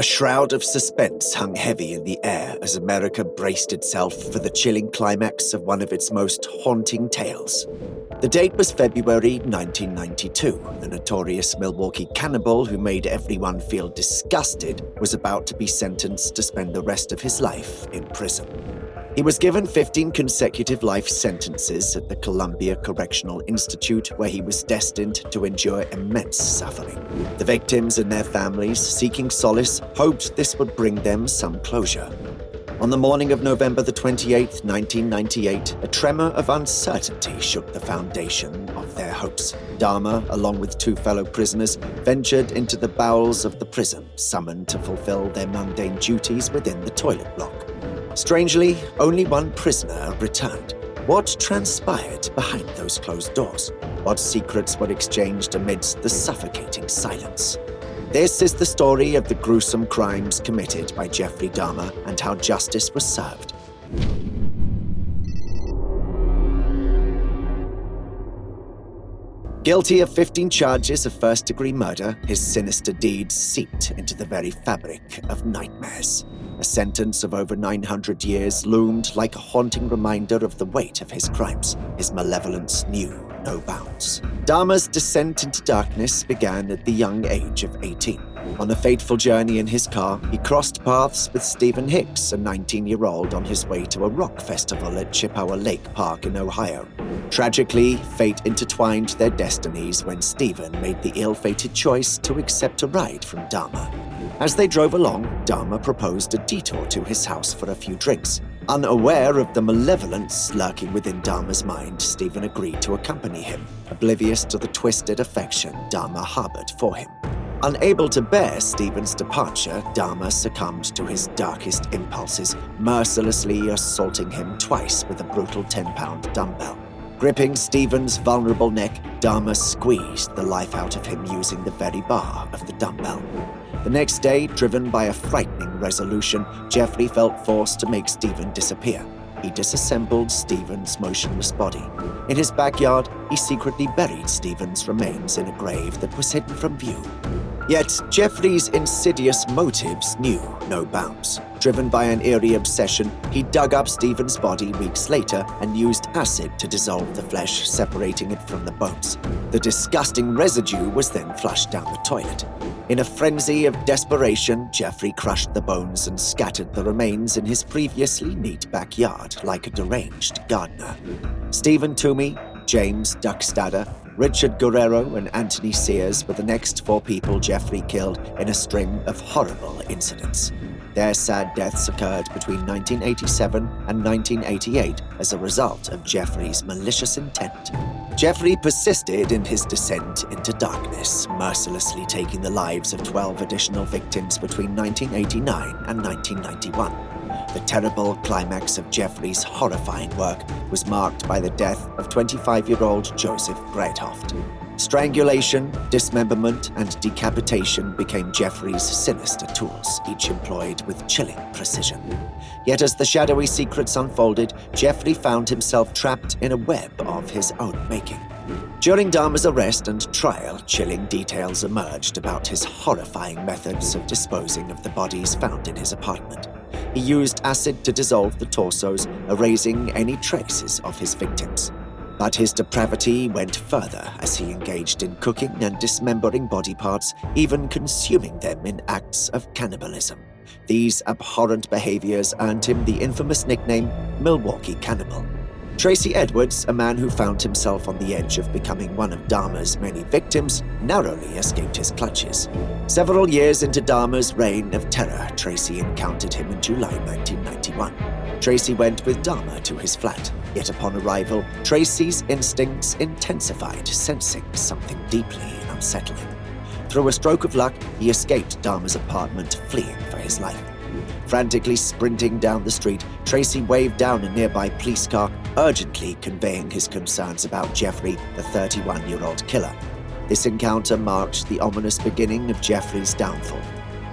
A shroud of suspense hung heavy in the air as America braced itself for the chilling climax of one of its most haunting tales. The date was February 1992. The notorious Milwaukee cannibal who made everyone feel disgusted was about to be sentenced to spend the rest of his life in prison. He was given 15 consecutive life sentences at the Columbia Correctional Institute, where he was destined to endure immense suffering. The victims and their families, seeking solace, hoped this would bring them some closure. On the morning of November the 28th, 1998, a tremor of uncertainty shook the foundation of their hopes. Dahmer, along with 2 fellow prisoners, ventured into the bowels of the prison, summoned to fulfill their mundane duties within the toilet block. Strangely, only one prisoner returned. What transpired behind those closed doors? What secrets were exchanged amidst the suffocating silence? This is the story of the gruesome crimes committed by Jeffrey Dahmer and how justice was served. Guilty of 15 charges of first-degree murder, his sinister deeds seeped into the very fabric of nightmares. A sentence of over 900 years loomed like a haunting reminder of the weight of his crimes. His malevolence knew no bounds. Dahmer's descent into darkness began at the young age of 18. On a fateful journey in his car, he crossed paths with Stephen Hicks, a 19-year-old on his way to a rock festival at Chippewa Lake Park in Ohio. Tragically, fate intertwined their destinies when Stephen made the ill-fated choice to accept a ride from Dahmer. As they drove along, Dahmer proposed a detour to his house for a few drinks. Unaware of the malevolence lurking within Dahmer's mind, Stephen agreed to accompany him, oblivious to the twisted affection Dahmer harbored for him. Unable to bear Stephen's departure, Dahmer succumbed to his darkest impulses, mercilessly assaulting him twice with a brutal 10-pound dumbbell. Gripping Stephen's vulnerable neck, Dahmer squeezed the life out of him using the very bar of the dumbbell. The next day, driven by a frightening resolution, Jeffrey felt forced to make Stephen disappear. He disassembled Stephen's motionless body. In his backyard, he secretly buried Stephen's remains in a grave that was hidden from view. Yet, Jeffrey's insidious motives knew no bounds. Driven by an eerie obsession, he dug up Stephen's body weeks later and used acid to dissolve the flesh, separating it from the bones. The disgusting residue was then flushed down the toilet. In a frenzy of desperation, Jeffrey crushed the bones and scattered the remains in his previously neat backyard like a deranged gardener. Stephen Toomey, James Duckstadter, Richard Guerrero, and Anthony Sears were the next 4 people Jeffrey killed in a string of horrible incidents. Their sad deaths occurred between 1987 and 1988 as a result of Jeffrey's malicious intent. Jeffrey persisted in his descent into darkness, mercilessly taking the lives of 12 additional victims between 1989 and 1991. The terrible climax of Jeffrey's horrifying work was marked by the death of 25-year-old Joseph Breithoft. Strangulation, dismemberment, and decapitation became Jeffrey's sinister tools, each employed with chilling precision. Yet as the shadowy secrets unfolded, Jeffrey found himself trapped in a web of his own making. During Dahmer's arrest and trial, chilling details emerged about his horrifying methods of disposing of the bodies found in his apartment. He used acid to dissolve the torsos, erasing any traces of his victims. But his depravity went further as he engaged in cooking and dismembering body parts, even consuming them in acts of cannibalism. These abhorrent behaviors earned him the infamous nickname Milwaukee Cannibal. Tracy Edwards, a man who found himself on the edge of becoming one of Dahmer's many victims, narrowly escaped his clutches. Several years into Dahmer's reign of terror, Tracy encountered him in July 1991. Tracy went with Dahmer to his flat. Yet upon arrival, Tracy's instincts intensified, sensing something deeply unsettling. Through a stroke of luck, he escaped Dahmer's apartment, fleeing for his life. Frantically sprinting down the street, Tracy waved down a nearby police car, urgently conveying his concerns about Jeffrey, the 31-year-old killer. This encounter marked the ominous beginning of Jeffrey's downfall.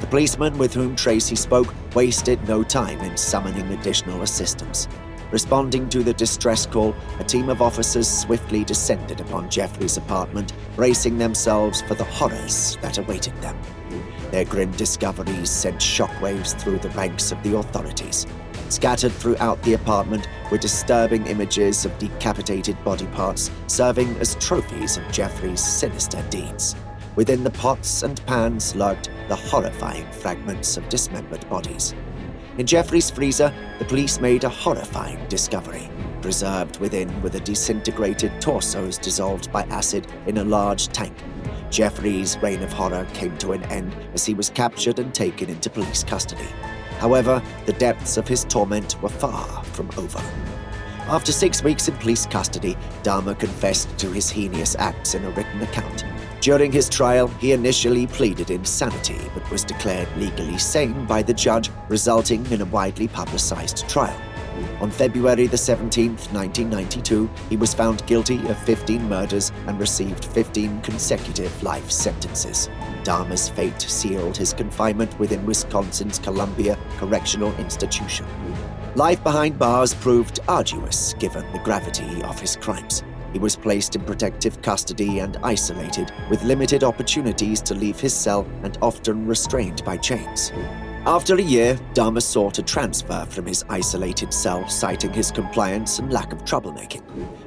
The policeman with whom Tracy spoke wasted no time in summoning additional assistance. Responding to the distress call, a team of officers swiftly descended upon Jeffrey's apartment, bracing themselves for the horrors that awaited them. Their grim discoveries sent shockwaves through the ranks of the authorities. Scattered throughout the apartment were disturbing images of decapitated body parts serving as trophies of Jeffrey's sinister deeds. Within the pots and pans lurked the horrifying fragments of dismembered bodies. In Jeffrey's freezer, the police made a horrifying discovery. Preserved within were the disintegrated torsos dissolved by acid in a large tank. Jeffrey's reign of horror came to an end as he was captured and taken into police custody. However, the depths of his torment were far from over. After 6 weeks in police custody, Dahmer confessed to his heinous acts in a written account. During his trial, he initially pleaded insanity but was declared legally sane by the judge, resulting in a widely publicized trial. On February 17, 1992, he was found guilty of 15 murders and received 15 consecutive life sentences. Dahmer's fate sealed his confinement within Wisconsin's Columbia Correctional Institution. Life behind bars proved arduous given the gravity of his crimes. He was placed in protective custody and isolated, with limited opportunities to leave his cell and often restrained by chains. After a year, Dahmer sought a transfer from his isolated cell, citing his compliance and lack of troublemaking.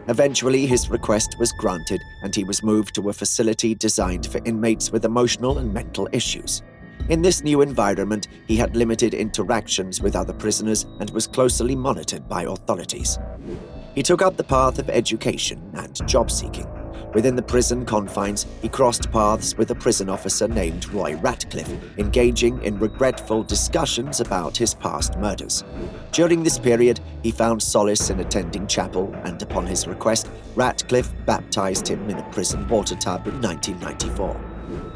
Eventually, his request was granted, and he was moved to a facility designed for inmates with emotional and mental issues. In this new environment, he had limited interactions with other prisoners and was closely monitored by authorities. He took up the path of education and job-seeking. Within the prison confines, he crossed paths with a prison officer named Roy Ratcliffe, engaging in regretful discussions about his past murders. During this period, he found solace in attending chapel, and upon his request, Ratcliffe baptized him in a prison water tub in 1994.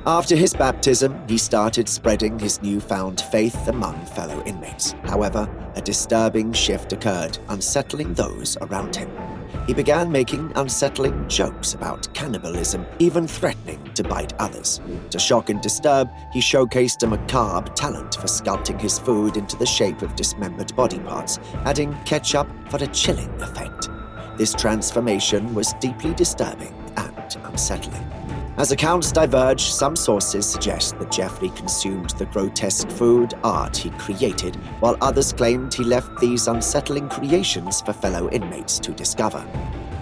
After his baptism, he started spreading his newfound faith among fellow inmates. However, a disturbing shift occurred, unsettling those around him. He began making unsettling jokes about cannibalism, even threatening to bite others. To shock and disturb, he showcased a macabre talent for sculpting his food into the shape of dismembered body parts, adding ketchup for a chilling effect. This transformation was deeply disturbing and unsettling. As accounts diverge, some sources suggest that Jeffrey consumed the grotesque food art he created, while others claimed he left these unsettling creations for fellow inmates to discover.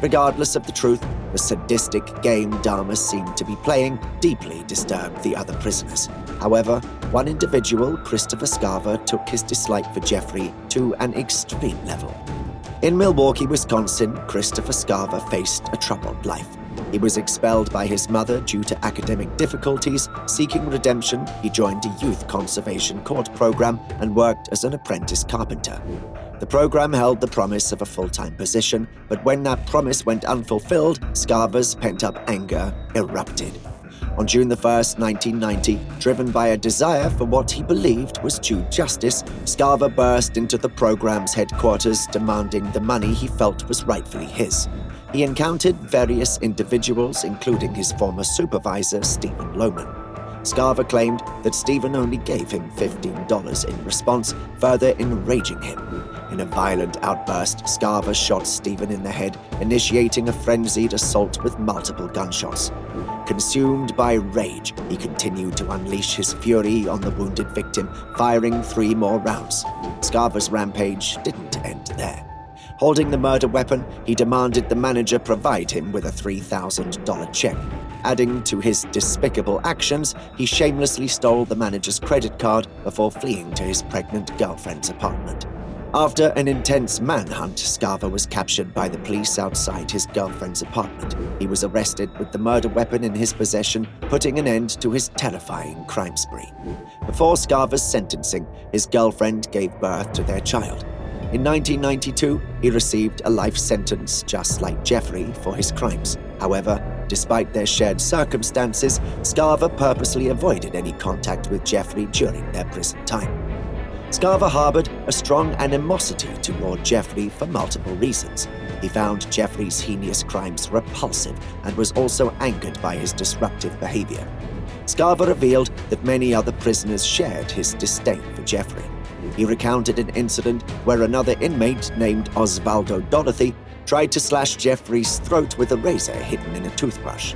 Regardless of the truth, the sadistic game Dahmer seemed to be playing deeply disturbed the other prisoners. However, one individual, Christopher Scarver, took his dislike for Jeffrey to an extreme level. In Milwaukee, Wisconsin, Christopher Scarver faced a troubled life. He was expelled by his mother due to academic difficulties. Seeking redemption, he joined a youth conservation court program and worked as an apprentice carpenter. The program held the promise of a full-time position, but when that promise went unfulfilled, Scarver's pent-up anger erupted. On June 1, 1990, driven by a desire for what he believed was due justice, Scarver burst into the program's headquarters, demanding the money he felt was rightfully his. He encountered various individuals, including his former supervisor, Stephen Lohman. Scarver claimed that Stephen only gave him $15 in response, further enraging him. In a violent outburst, Scarver shot Stephen in the head, initiating a frenzied assault with multiple gunshots. Consumed by rage, he continued to unleash his fury on the wounded victim, firing 3 more rounds. Scarver's rampage didn't end there. Holding the murder weapon, he demanded the manager provide him with a $3,000 check. Adding to his despicable actions, he shamelessly stole the manager's credit card before fleeing to his pregnant girlfriend's apartment. After an intense manhunt, Scarver was captured by the police outside his girlfriend's apartment. He was arrested with the murder weapon in his possession, putting an end to his terrifying crime spree. Before Scarver's sentencing, his girlfriend gave birth to their child. In 1992, he received a life sentence just like Jeffrey for his crimes. However, despite their shared circumstances, Scarver purposely avoided any contact with Jeffrey during their prison time. Scarver harbored a strong animosity toward Jeffrey for multiple reasons. He found Jeffrey's heinous crimes repulsive and was also angered by his disruptive behavior. Scarver revealed that many other prisoners shared his disdain for Jeffrey. He recounted an incident where another inmate named Osvaldo Dorothy tried to slash Jeffrey's throat with a razor hidden in a toothbrush.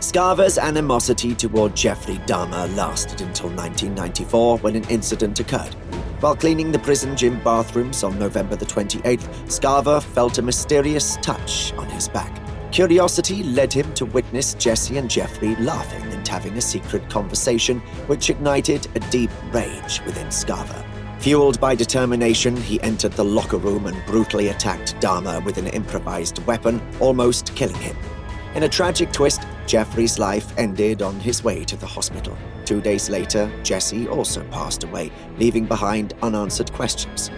Scarver's animosity toward Jeffrey Dahmer lasted until 1994 when an incident occurred. While cleaning the prison gym bathrooms on November the 28th, Scarver felt a mysterious touch on his back. Curiosity led him to witness Jesse and Jeffrey laughing and having a secret conversation, which ignited a deep rage within Scarver. Fueled by determination, he entered the locker room and brutally attacked Dahmer with an improvised weapon, almost killing him. In a tragic twist, Jeffrey's life ended on his way to the hospital. 2 days later, Jesse also passed away, leaving behind unanswered questions.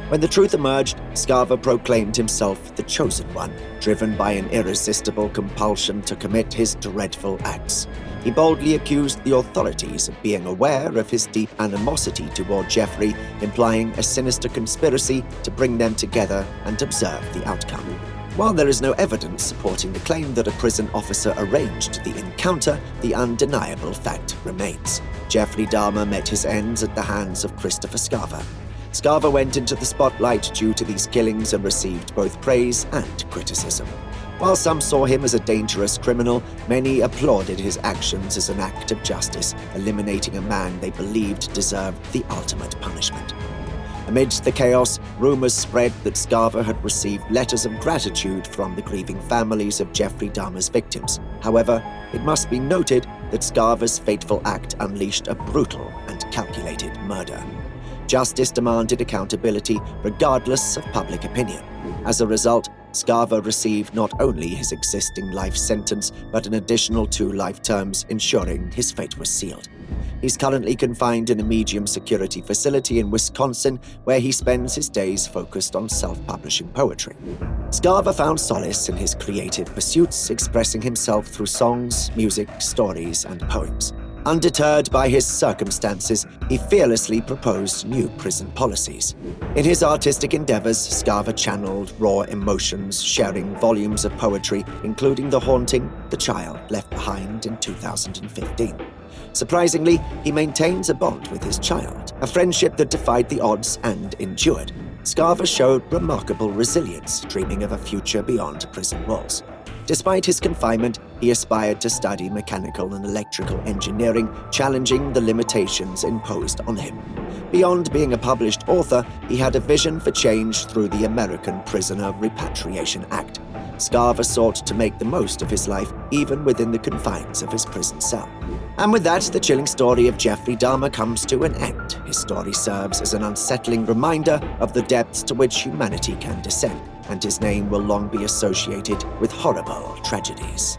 When the truth emerged, Scarver proclaimed himself the chosen one, driven by an irresistible compulsion to commit his dreadful acts. He boldly accused the authorities of being aware of his deep animosity toward Jeffrey, implying a sinister conspiracy to bring them together and observe the outcome. While there is no evidence supporting the claim that a prison officer arranged the encounter, the undeniable fact remains. Jeffrey Dahmer met his ends at the hands of Christopher Scarver. Scarver went into the spotlight due to these killings and received both praise and criticism. While some saw him as a dangerous criminal, many applauded his actions as an act of justice, eliminating a man they believed deserved the ultimate punishment. Amidst the chaos, rumors spread that Scarver had received letters of gratitude from the grieving families of Jeffrey Dahmer's victims. However, it must be noted that Scarver's fateful act unleashed a brutal and calculated murder. Justice demanded accountability regardless of public opinion. As a result, Scarver received not only his existing life sentence, but an additional 2 life terms, ensuring his fate was sealed. He's currently confined in a medium-security facility in Wisconsin, where he spends his days focused on self-publishing poetry. Scarver found solace in his creative pursuits, expressing himself through songs, music, stories, and poems. Undeterred by his circumstances, he fearlessly proposed new prison policies. In his artistic endeavors, Scarver channeled raw emotions, sharing volumes of poetry, including The Haunting, The Child Left Behind in 2015. Surprisingly, he maintains a bond with his child, a friendship that defied the odds and endured. Scarver showed remarkable resilience, dreaming of a future beyond prison walls. Despite his confinement, he aspired to study mechanical and electrical engineering, challenging the limitations imposed on him. Beyond being a published author, he had a vision for change through the American Prisoner Repatriation Act. Scarver sought to make the most of his life, even within the confines of his prison cell. And with that, the chilling story of Jeffrey Dahmer comes to an end. His story serves as an unsettling reminder of the depths to which humanity can descend, and his name will long be associated with horrible tragedies.